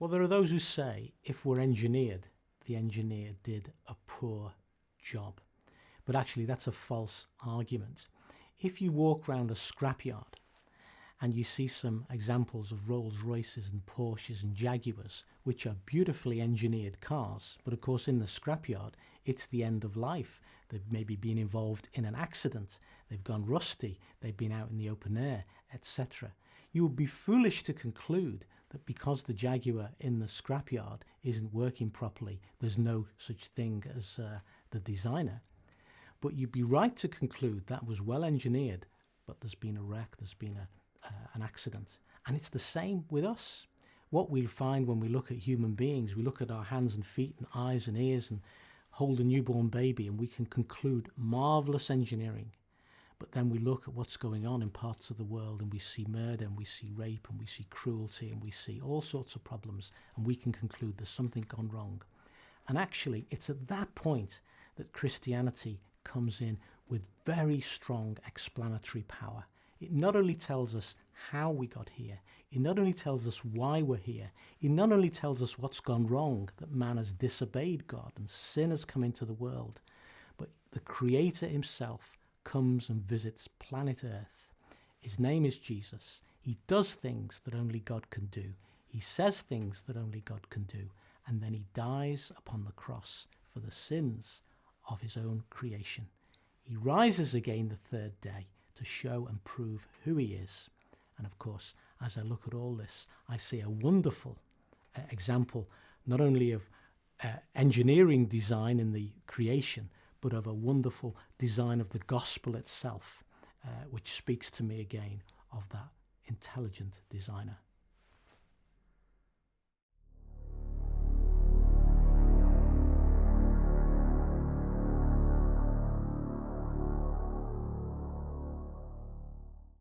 Well, there are those who say if we're engineered, the engineer did a poor job. But actually, that's a false argument. If you walk around a scrapyard and you see some examples of Rolls Royces and Porsches and Jaguars, which are beautifully engineered cars, but of course in the scrapyard, it's the end of life. They've maybe been involved in an accident, they've gone rusty, they've been out in the open air, etc. You would be foolish to conclude that because the Jaguar in the scrapyard isn't working properly, there's no such thing as the designer. But you'd be right to conclude that was well engineered, but there's been a wreck, there's been an accident. And it's the same with us. What we'll find when we look at human beings, we look at our hands and feet and eyes and ears and hold a newborn baby, and we can conclude marvelous engineering. But then we look at what's going on in parts of the world and we see murder and we see rape and we see cruelty and we see all sorts of problems, and we can conclude there's something gone wrong. And actually, it's at that point that Christianity comes in with very strong explanatory power. It not only tells us how we got here, it not only tells us why we're here, it not only tells us what's gone wrong, that man has disobeyed God and sin has come into the world, but the Creator himself comes and visits planet Earth. His name is Jesus. He does things that only God can do. He says things that only God can do. And then he dies upon the cross for the sins of his own creation. He rises again the third day to show and prove who he is. And of course, as I look at all this, I see a wonderful example, not only of engineering design in the creation, but of a wonderful design of the gospel itself, which speaks to me again of that intelligent designer.